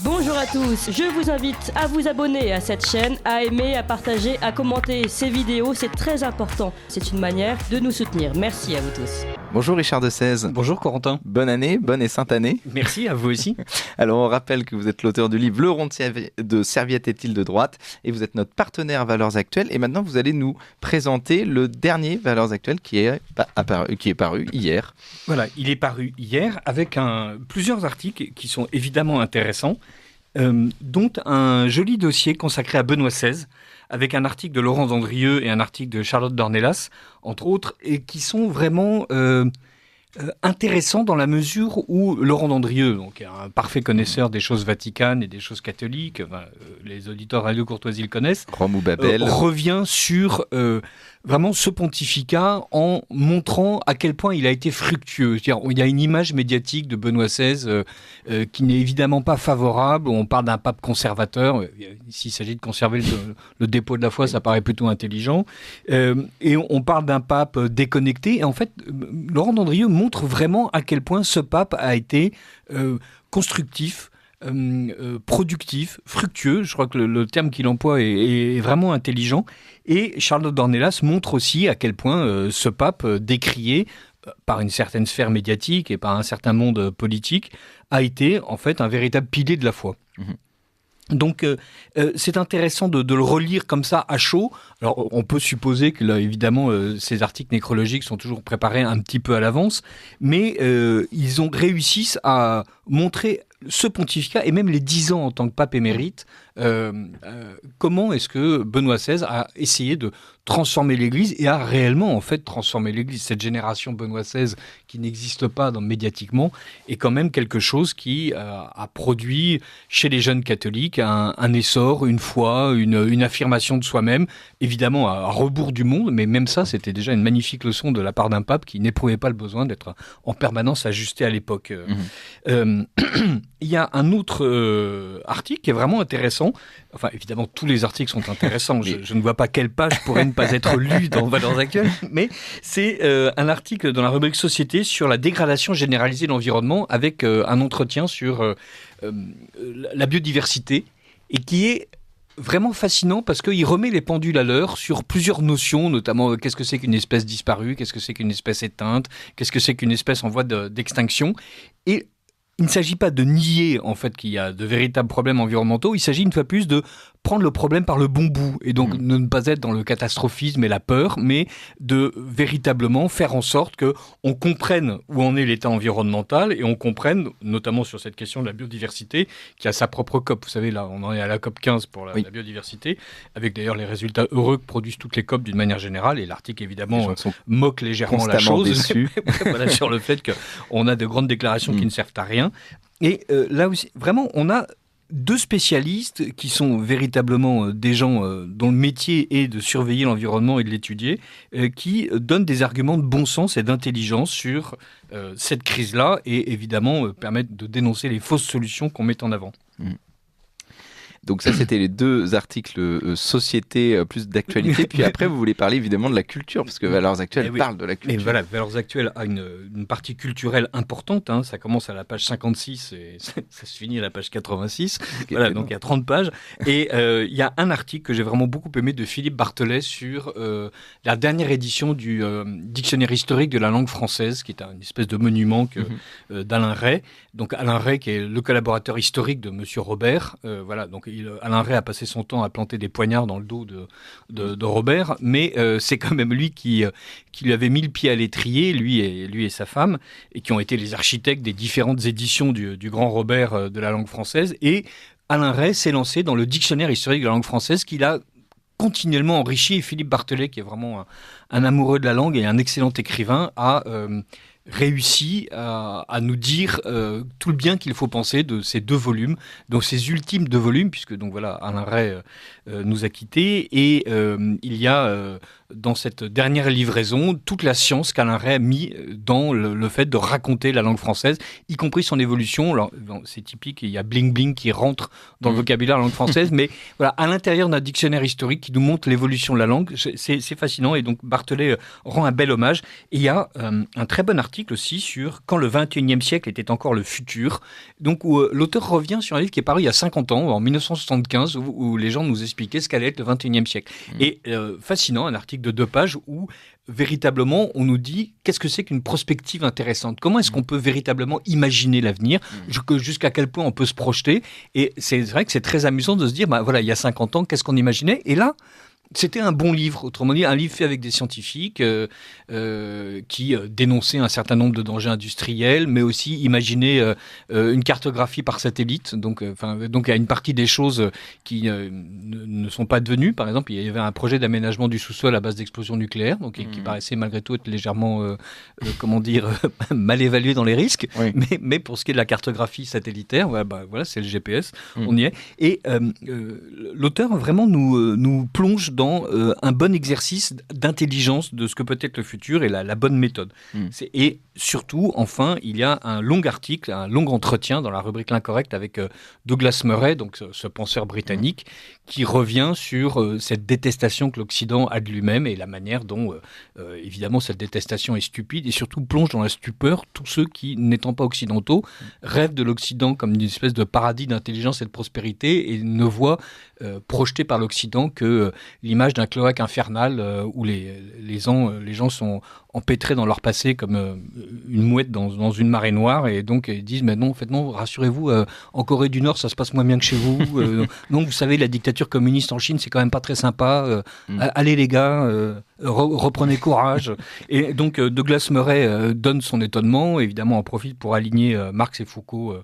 Bonjour à tous, je vous invite à vous abonner à cette chaîne, à aimer, à partager, à commenter ces vidéos, c'est très important. C'est une manière de nous soutenir. Merci à vous tous. Bonjour Richard de 16. Bonjour Corentin. Bonne année, bonne et sainte année. Merci à vous aussi. Alors on rappelle que vous êtes l'auteur du livre Le rond de serviette est-il de droite et vous êtes notre partenaire Valeurs Actuelles et maintenant vous allez nous présenter le dernier Valeurs Actuelles qui est paru hier. Voilà, il est paru hier avec plusieurs articles qui sont évidemment intéressants, dont un joli dossier consacré à Benoît XVI, avec un article de Laurent Dandrieux et un article de Charlotte Dornelas, entre autres, et qui sont vraiment intéressants dans la mesure où Laurent Dandrieux, donc un parfait connaisseur des choses vaticanes et des choses catholiques, les auditeurs Radio Courtoisie le connaissent, Rome ou Babel, revient sur vraiment ce pontificat en montrant à quel point il a été fructueux. C'est-à-dire, il y a une image médiatique de Benoît XVI qui n'est évidemment pas favorable. On parle d'un pape conservateur. S'il s'agit de conserver le dépôt de la foi, ça paraît plutôt intelligent. Et on parle d'un pape déconnecté. Et en fait, Laurent Dandrieux montre vraiment à quel point ce pape a été constructif, productif, fructueux. Je crois que le terme qu'il emploie est vraiment intelligent. Et Charlotte Dornelas montre aussi à quel point ce pape, décrié par une certaine sphère médiatique et par un certain monde politique, a été en fait un véritable pilier de la foi. Donc c'est intéressant de le relire comme ça à chaud. Alors on peut supposer que là, évidemment ces articles nécrologiques sont toujours préparés un petit peu à l'avance, mais ils ont réussi à montrer ce pontificat et même les 10 ans en tant que pape émérite, comment est-ce que Benoît XVI a essayé de transformer l'Église et a réellement en fait transformé l'Église. Cette génération Benoît XVI qui n'existe pas médiatiquement est quand même quelque chose qui a produit chez les jeunes catholiques un essor, une foi, une affirmation de soi-même, évidemment à rebours du monde, mais même ça c'était déjà une magnifique leçon de la part d'un pape qui n'éprouvait pas le besoin d'être en permanence ajusté à l'époque. Il y a un autre article qui est vraiment intéressant. Enfin, évidemment, tous les articles sont intéressants. Je ne vois pas quelle page pourrait ne pas être lue dans Valeurs Actuelles. Mais c'est un article dans la rubrique Société sur la dégradation généralisée de l'environnement avec un entretien sur la biodiversité et qui est vraiment fascinant parce qu'il remet les pendules à l'heure sur plusieurs notions, notamment qu'est-ce que c'est qu'une espèce disparue, qu'est-ce que c'est qu'une espèce éteinte, qu'est-ce que c'est qu'une espèce en voie d'extinction. Et il ne s'agit pas de nier en fait qu'il y a de véritables problèmes environnementaux, il s'agit une fois plus de prendre le problème par le bon bout et donc de ne pas être dans le catastrophisme et la peur, mais de véritablement faire en sorte qu'on comprenne où en est l'état environnemental et on comprenne, notamment sur cette question de la biodiversité, qui a sa propre COP. Vous savez, là, on en est à la COP 15 pour la biodiversité, avec d'ailleurs les résultats heureux que produisent toutes les COP d'une manière générale, et l'article évidemment moque légèrement la chose voilà, sur le fait qu'on a de grandes déclarations qui ne servent à rien. Et là aussi, vraiment, on a deux spécialistes qui sont véritablement des gens dont le métier est de surveiller l'environnement et de l'étudier, qui donnent des arguments de bon sens et d'intelligence sur cette crise-là et évidemment permettent de dénoncer les fausses solutions qu'on met en avant. Donc ça, c'était les deux articles société plus d'actualité. Puis après, vous voulez parler évidemment de la culture, parce que Valeurs Actuelles parle de la culture. Et voilà, Valeurs Actuelles a une partie culturelle importante. Hein. Ça commence à la page 56 et ça se finit à la page 86. Okay, voilà, donc il y a 30 pages. Et il y a un article que j'ai vraiment beaucoup aimé de Philippe Barthelet sur la dernière édition du Dictionnaire historique de la langue française, qui est une espèce de monument d'Alain Ray. Donc Alain Ray, qui est le collaborateur historique de Monsieur Robert. Voilà, donc Alain Ray a passé son temps à planter des poignards dans le dos de Robert, mais c'est quand même lui qui lui avait mis le pied à l'étrier, lui et sa femme, et qui ont été les architectes des différentes éditions du grand Robert de la langue française. Et Alain Ray s'est lancé dans le dictionnaire historique de la langue française qu'il a continuellement enrichi. Et Philippe Barthelet, qui est vraiment un amoureux de la langue et un excellent écrivain, a réussi à nous dire tout le bien qu'il faut penser de ces deux volumes, donc ces ultimes deux volumes, puisque donc voilà, Alain Ray nous a quittés, et il y a dans cette dernière livraison toute la science qu'Alain Ray a mis dans le fait de raconter la langue française, y compris son évolution. Alors, c'est typique, il y a bling bling qui rentre dans le vocabulaire de la langue française, mais voilà, à l'intérieur d'un dictionnaire historique qui nous montre l'évolution de la langue, c'est fascinant, et donc Barthollet rend un bel hommage. Et il y a un très bon article aussi sur quand le 21e siècle était encore le futur, donc où l'auteur revient sur un livre qui est paru il y a 50 ans, en 1975, où les gens nous expliquaient ce qu'allait être le 21e siècle. Et fascinant, un article de 2 pages où véritablement on nous dit qu'est-ce que c'est qu'une prospective intéressante, comment est-ce qu'on peut véritablement imaginer l'avenir, jusqu'à quel point on peut se projeter. Et c'est vrai que c'est très amusant de se dire, voilà, il y a 50 ans, qu'est-ce qu'on imaginait, et là c'était un bon livre, autrement dit, un livre fait avec des scientifiques qui dénonçaient un certain nombre de dangers industriels, mais aussi imaginaient une cartographie par satellite. Donc, il y a une partie des choses qui ne sont pas devenues. Par exemple, il y avait un projet d'aménagement du sous-sol à base d'explosion nucléaire, donc qui paraissait malgré tout être légèrement, mal évalué dans les risques. Oui. Mais pour ce qui est de la cartographie satellitaire, voilà, c'est le GPS, on y est. Et l'auteur vraiment nous plonge dans un bon exercice d'intelligence de ce que peut être le futur et la bonne méthode. Et surtout, enfin, il y a un long article, un long entretien dans la rubrique L'Incorrect avec Douglas Murray, donc ce penseur britannique, qui revient sur cette détestation que l'Occident a de lui-même et la manière dont, évidemment, cette détestation est stupide et surtout plonge dans la stupeur tous ceux qui, n'étant pas occidentaux, rêvent de l'Occident comme une espèce de paradis d'intelligence et de prospérité et ne voient projeté par l'Occident que l'image d'un cloaque infernal où les gens sont empêtrés dans leur passé comme une mouette dans une marée noire, et donc ils disent mais non, en fait non, rassurez-vous, en Corée du Nord ça se passe moins bien que chez vous, non, vous savez, la dictature communiste en Chine c'est quand même pas très sympa, allez les gars, reprenez courage. Et donc Douglas Murray donne son étonnement, évidemment en profite pour aligner Marx et Foucault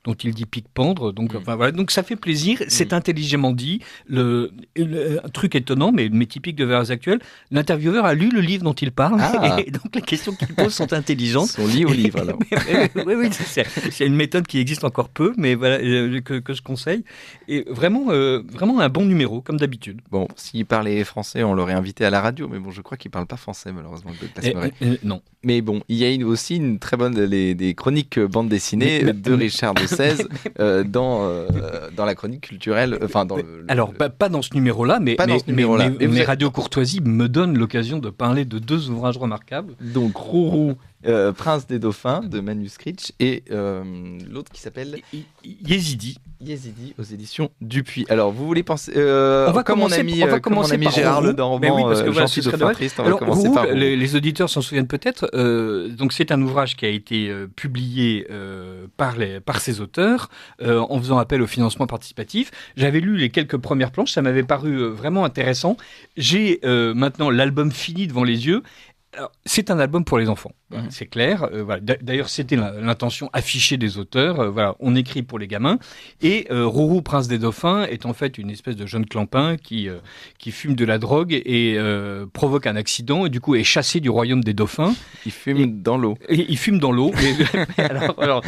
dont il dit pique-pendre, donc voilà, donc ça fait plaisir, c'est intelligemment dit. Un truc étonnant mais typique de Valeurs Actuelles, l'intervieweur a lu le livre dont il parle, et donc les questions qu'il pose sont intelligentes. Sont liées au livre alors. Oui, c'est une méthode qui existe encore peu, mais voilà, que je conseille. Et vraiment un bon numéro, comme d'habitude. Bon, s'il parlait français, on l'aurait invité à la radio, mais bon, je crois qu'il ne parle pas français, malheureusement. Non. Mais bon, il y a aussi une très bonne des chroniques bande dessinée de Richard de Sèze dans la chronique culturelle. Alors, pas dans ce numéro-là, mais Radio Courtoisie me donne l'occasion de parler de 2 ouvrages remarquables. Donc, Rourou, Prince des Dauphins de Manu Scritch, et l'autre qui s'appelle Yézidi aux éditions Dupuis. Alors vous voulez penser comme mon ami Gérard Le Dormant, Jean-Philippe Dauphin Triste, on va commencer par les auditeurs s'en souviennent peut-être. Donc c'est un ouvrage qui a été publié par ses auteurs en faisant appel au financement participatif. J'avais lu les quelques premières planches, ça m'avait paru vraiment intéressant. J'ai maintenant l'album fini devant les yeux. Alors, c'est un album pour les enfants, c'est clair. Voilà. D'ailleurs, c'était l'intention affichée des auteurs. Voilà, on écrit pour les gamins. Et Rourou, Prince des Dauphins, est en fait une espèce de jeune clampin qui fume de la drogue et provoque un accident, et du coup est chassé du royaume des dauphins. Il fume dans l'eau. Il fume dans l'eau. alors,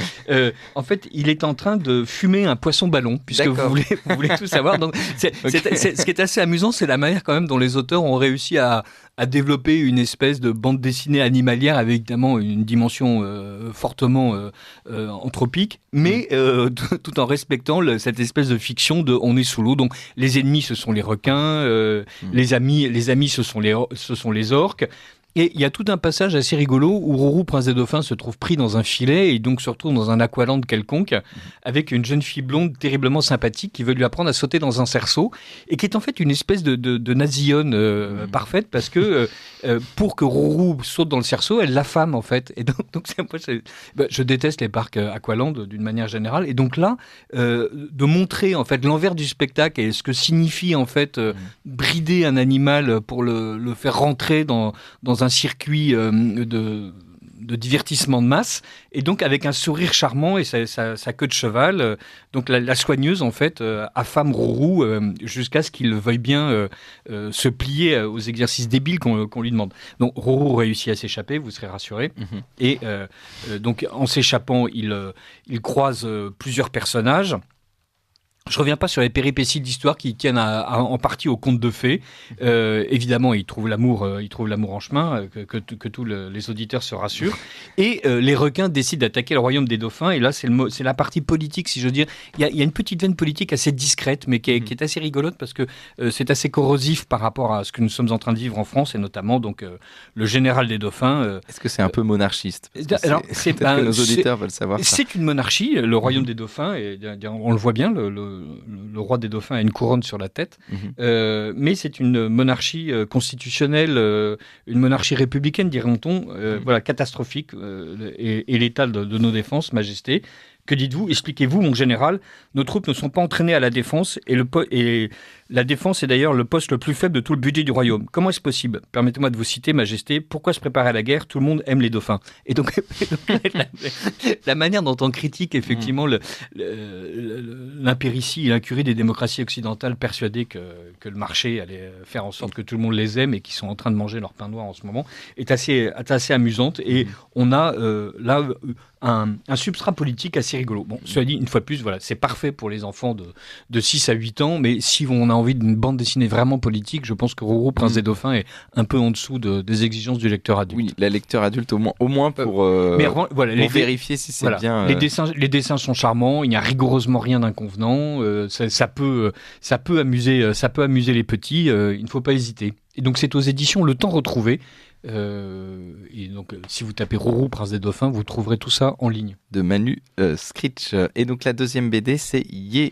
en fait, il est en train de fumer un poisson-ballon, puisque vous voulez tout savoir. Donc, ce qui est assez amusant, c'est la manière quand même dont les auteurs ont réussi à développer une espèce de bande dessinée animalière avec évidemment une dimension fortement anthropique, mais tout en respectant cette espèce de fiction de on est sous l'eau. Donc les ennemis ce sont les requins, les amis ce sont les orques. Et il y a tout un passage assez rigolo où Rourou, Prince des Dauphins, se trouve pris dans un filet et donc se retrouve dans un aqualand quelconque avec une jeune fille blonde terriblement sympathique qui veut lui apprendre à sauter dans un cerceau et qui est en fait une espèce de nasionne parfaite, parce que pour que Rourou saute dans le cerceau, elle l'affame en fait. Et donc je déteste les parcs aqualand d'une manière générale, et donc là de montrer en fait l'envers du spectacle et ce que signifie en fait brider un animal pour le faire rentrer dans un circuit de divertissement de masse, et donc avec un sourire charmant et sa queue de cheval. Donc la soigneuse, en fait, affame Rourou jusqu'à ce qu'il veuille bien se plier aux exercices débiles qu'on lui demande. Donc Rourou réussit à s'échapper, vous serez rassurés. Et donc en s'échappant, il croise plusieurs personnages. Je reviens pas sur les péripéties de l'histoire qui tiennent en partie au conte de fées. Évidemment, il trouve l'amour en chemin, que tous les auditeurs se rassurent. Et les requins décident d'attaquer le royaume des dauphins. Et là, c'est la partie politique, si je veux dire. Il y a une petite veine politique assez discrète, mais qui est assez rigolote parce que c'est assez corrosif par rapport à ce que nous sommes en train de vivre en France, et notamment donc le général des dauphins. Est-ce que c'est un peu monarchiste? Alors, peut-être que nos auditeurs veulent savoir ça. C'est une monarchie, le royaume des dauphins, et on le voit bien, le roi des dauphins a une couronne sur la tête, mais c'est une monarchie constitutionnelle, une monarchie républicaine, dirait-on, voilà, catastrophique, et l'état de nos défenses, Majesté. Que dites-vous? Expliquez-vous, mon général. Nos troupes ne sont pas entraînées à la défense, et la défense est d'ailleurs le poste le plus faible de tout le budget du royaume. Comment est-ce possible? Permettez-moi de vous citer, Majesté. Pourquoi se préparer à la guerre? Tout le monde aime les dauphins. Et donc, la manière dont on critique effectivement l'impéritie et l'incurie des démocraties occidentales persuadées que le marché allait faire en sorte que tout le monde les aime et qui sont en train de manger leur pain noir en ce moment est assez amusante. Et on a là un substrat politique assez rigolo. Bon, cela dit, une fois de plus, voilà, c'est parfait pour les enfants de 6 à 8 ans, mais si on a envie d'une bande dessinée vraiment politique, je pense que Rourou, Prince des Dauphins est un peu en dessous des exigences du lecteur adulte. Oui, la lecteur adulte au moins pour vérifier si c'est bien... Les dessins sont charmants, il n'y a rigoureusement rien d'inconvenant, ça peut amuser les petits, il ne faut pas hésiter. Et donc c'est aux éditions Le Temps Retrouvé. Et donc, si vous tapez Rourou, Prince des Dauphins, vous trouverez tout ça en ligne. De Manu Scritch. Et donc, la deuxième BD, c'est Yezidi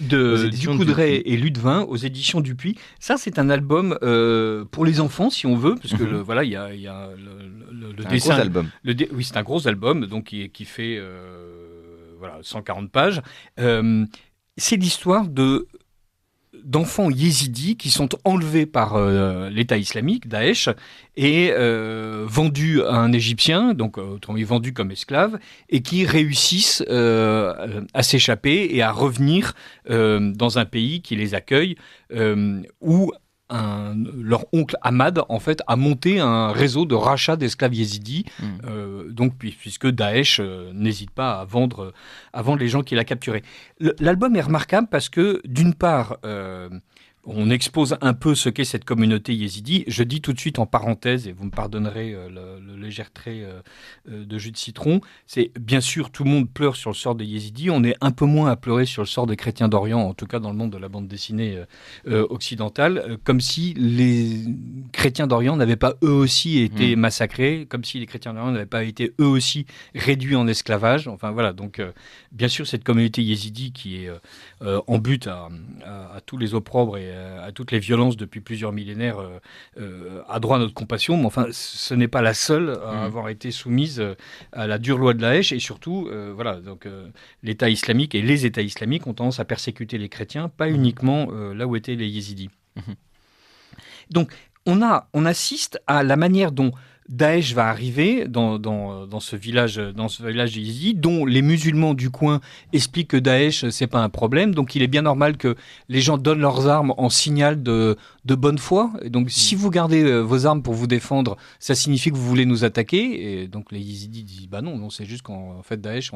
de Ducoudray et Ludevin aux éditions Dupuis. Ça, c'est un album pour les enfants, si on veut, parce que voilà, il y a le dessin. Gros album. Oui, c'est un gros album, donc qui fait 140 pages. C'est l'histoire d'enfants yézidis qui sont enlevés par l'État islamique, Daesh, et vendus à un Égyptien, donc autrement dit vendus comme esclaves, et qui réussissent à s'échapper et à revenir dans un pays qui les accueille, où leur oncle Ahmad, en fait, a monté un réseau de rachat d'esclaves yézidis, puisque Daesh n'hésite pas à vendre les gens qu'il a capturés. L'album est remarquable parce que, d'une part, on expose un peu ce qu'est cette communauté yézidi. Je dis tout de suite en parenthèse, et vous me pardonnerez le léger trait de jus de citron, c'est bien sûr tout le monde pleure sur le sort des yézidis, on est un peu moins à pleurer sur le sort des chrétiens d'Orient, en tout cas dans le monde de la bande dessinée occidentale, comme si les chrétiens d'Orient n'avaient pas eux aussi été massacrés, comme si les chrétiens d'Orient n'avaient pas été eux aussi réduits en esclavage. Enfin voilà, donc bien sûr cette communauté yézidi qui est en but à tous les opprobres et à toutes les violences depuis plusieurs millénaires a droit à notre compassion, mais enfin ce n'est pas la seule à avoir été soumise à la dure loi de Daesh, et surtout l'État islamique et les États islamiques ont tendance à persécuter les chrétiens, pas uniquement là où étaient les yézidis. Donc on assiste à la manière dont Daesh va arriver dans ce village yézidi, dont les musulmans du coin expliquent que Daesh, c'est pas un problème. Donc, il est bien normal que les gens donnent leurs armes en signal de bonne foi. Et donc, si vous gardez vos armes pour vous défendre, ça signifie que vous voulez nous attaquer. Et donc, les yézidis disent, bah non, c'est juste qu'en fait, Daesh,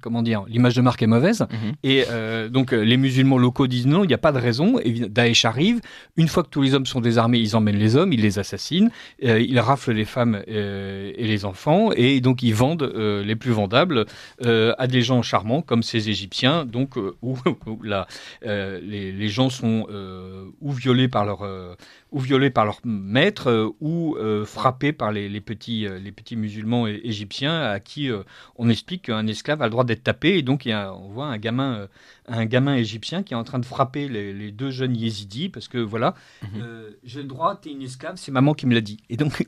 comment dire, l'image de marque est mauvaise. Et donc, les musulmans locaux disent non, il n'y a pas de raison. Et Daesh arrive. Une fois que tous les hommes sont désarmés, ils emmènent les hommes, ils les assassinent. Ils raflent les femmes et les enfants, et donc ils vendent les plus vendables à des gens charmants comme ces Égyptiens, donc où les gens sont ou violés par leur maître, ou frappés par les petits musulmans égyptiens à qui on explique qu'un esclave a le droit d'être tapé, et donc on voit un gamin égyptien qui est en train de frapper les deux jeunes yézidis parce que voilà, j'ai le droit, t'es une esclave, c'est maman qui me l'a dit. Et donc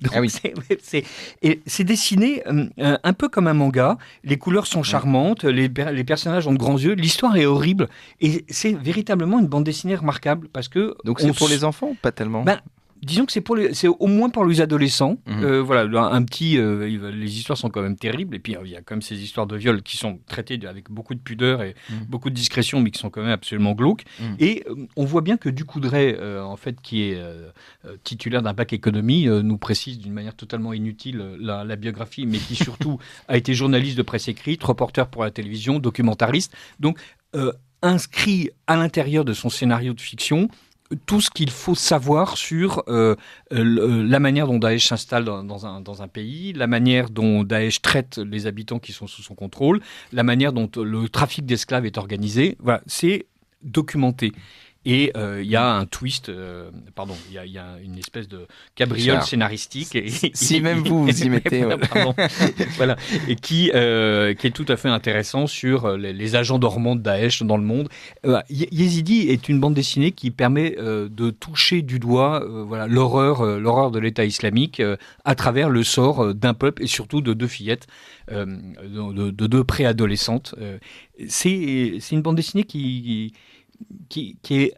c'est dessiné un peu comme un manga. Les couleurs sont charmantes, les personnages ont de grands yeux, l'histoire est horrible, et c'est véritablement une bande dessinée remarquable parce que donc c'est pour les enfants, pas tellement. disons que c'est au moins pour les adolescents. Voilà, un petit, les histoires sont quand même terribles. Et puis il y a quand même ces histoires de viol qui sont traitées avec beaucoup de pudeur et beaucoup de discrétion, mais qui sont quand même absolument glauques. Et on voit bien que Ducoudray, en fait, qui est titulaire d'un bac économie, nous précise d'une manière totalement inutile la biographie, mais qui surtout a été journaliste de presse écrite, reporter pour la télévision, documentariste. Donc inscrit à l'intérieur de son scénario de fiction tout ce qu'il faut savoir sur la manière dont Daesh s'installe dans un pays, la manière dont Daesh traite les habitants qui sont sous son contrôle, la manière dont le trafic d'esclaves est organisé. Voilà, c'est documenté. Et il y a un twist, il y a une espèce de cabriole scénaristique. Si même vous y mettez. Voilà, et qui est tout à fait intéressant sur les agents dormants de Daesh dans le monde. Yezidi est une bande dessinée qui permet de toucher du doigt l'horreur de l'État islamique à travers le sort d'un peuple et surtout de deux fillettes, de deux préadolescentes. C'est une bande dessinée qui est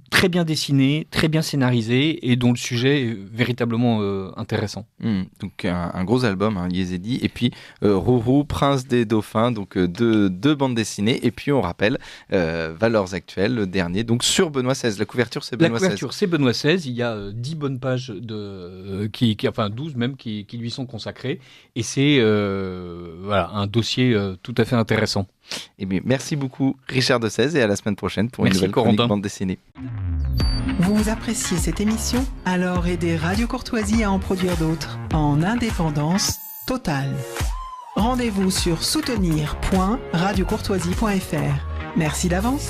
très bien dessinée, très bien scénarisée et dont le sujet est véritablement intéressant. Donc un gros album, Yezidi, et puis Rourou, Prince des Dauphins, donc deux bandes dessinées, et puis on rappelle Valeurs Actuelles, le dernier, donc sur Benoît XVI. La couverture, c'est Benoît XVI. La couverture, c'est Benoît XVI. Il y a 10 bonnes pages, 12 même, qui lui sont consacrées, et c'est un dossier tout à fait intéressant. Eh bien, merci beaucoup Richard de Sèze et à la semaine prochaine pour une nouvelle chronique bande dessinée. Vous appréciez cette émission? Alors aidez Radio Courtoisie à en produire d'autres en indépendance totale. Rendez-vous sur soutenir.radiocourtoisie.fr. Merci d'avance.